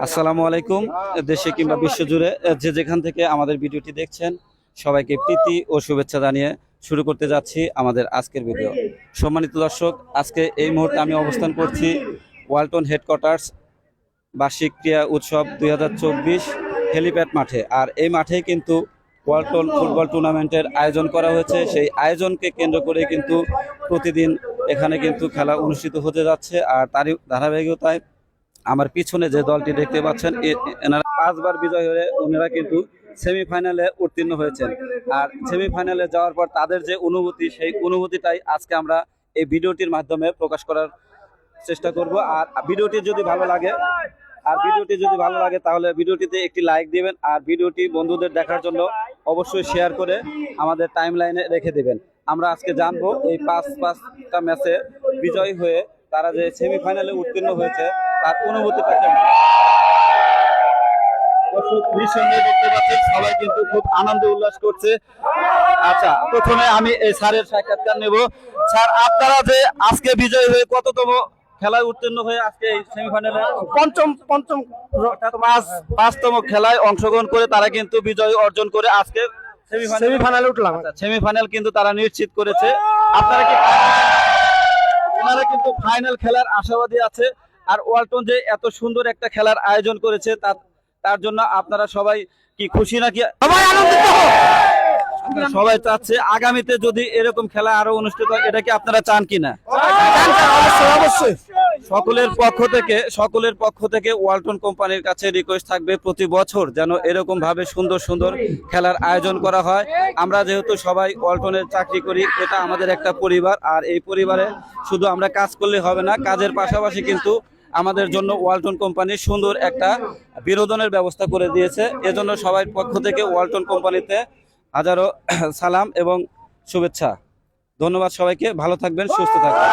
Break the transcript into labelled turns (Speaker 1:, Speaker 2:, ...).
Speaker 1: আসসালামু আলাইকুম। দেশে কিংবা বিশ্বজুড়ে যে যেখান থেকে আমাদের ভিডিওটি দেখছেন সবাইকে প্রীতি ও শুভেচ্ছা জানিয়ে শুরু করতে যাচ্ছি আমাদের আজকের ভিডিও। সম্মানিত দর্শক, আজকে এই মুহূর্তে আমি অবস্থান করছি ওয়ালটন হেডকোয়ার্টার্স বার্ষিক ক্রীড়া উৎসব 2024 হেলিপ্যাড মাঠে। আর এই মাঠেই কিন্তু ওয়ালটন ফুটবল টুর্নামেন্টের আয়োজন করা হয়েছে। সেই আয়োজনকে কেন্দ্র করে কিন্তু প্রতিদিন এখানে কিন্তু খেলা অনুষ্ঠিত হতে যাচ্ছে। আর তারই ধারাবাহিকতায় আমার পিছনে যে দলটি দেখতে পাচ্ছেন এনারা 5 বার বিজয় হয়ে ওনারা কিন্তু সেমিফাইনালে উত্তীর্ণ হয়েছেন। আর সেমিফাইনালে যাওয়ার পর তাদের যে অনুভূতি, সেই অনুভূতিটাই আজকে আমরা এই ভিডিওটির মাধ্যমে প্রকাশ করার চেষ্টা করব। আর ভিডিওটি যদি ভালো লাগে তাহলে ভিডিওটিতে একটি লাইক দিবেন। আর ভিডিওটি বন্ধুদের দেখার জন্য অবশ্যই শেয়ার করে আমাদের টাইম লাইনে রেখে দেবেন। আমরা আজকে জানবো এই পাঁচটা ম্যাচে বিজয়ী হয়ে তারা যে সেমিফাইনালে উত্তীর্ণ হয়েছে তার অনুভূতিটা কেমন। দেখতে পাচ্ছেন সবাই কিন্তু খুব আনন্দ উল্লাস করছে। আচ্ছা, প্রথমে আমি এই স্যারের সাক্ষাৎকার নেব। স্যার, আপনারা যে আজকে বিজয়ী হয়ে কততম খেলায় উত্তীর্ণ হয়ে আজকে এই সেমিফাইনালে পাঁচতম খেলায় অংশগ্রহণ করে তারা কিন্তু বিজয় অর্জন করে আজকে সেমিফাইনালে উঠলাম। সেমিফাইনাল কিন্তু তারা নিশ্চিত করেছে। আপনারা কি ওনারা কিন্তু ফাইনাল খেলার আশাবাদী আছে। আর ওয়ালটন যে এত সুন্দর একটা খেলার আয়োজন করেছে তার জন্য আপনারা সবাই কি খুশি নাকি? সবাই আনন্দিত, সবাই চাচ্ছে আগামীতে যদি এরকম খেলা আরো অনুষ্ঠিত হয়, এটা কি আপনারা চান কিনা? অবশ্যই। সকলের পক্ষ থেকে ওয়ালটন কোম্পানির কাছে রিকোয়েস্ট থাকবে প্রতি বছর যেন এরকম ভাবে সুন্দর সুন্দর খেলার আয়োজন করা হয়। আমরা যেহেতু সবাই ওয়ালটনের চাকরি করি, এটা আমাদের একটা পরিবার। আর এই পরিবারে শুধু আমরা কাজ করলে হবে না, কাজের পাশাপাশি কিন্তু আমাদের জন্য ওয়ালটন কোম্পানি সুন্দর একটা বিনোদনের ব্যবস্থা করে দিয়েছে। এজন্য সবার পক্ষ থেকে ওয়ালটন কোম্পানিতে হাজারো সালাম এবং শুভেচ্ছা। ধন্যবাদ সবাইকে। ভালো থাকবেন, সুস্থ থাকবেন।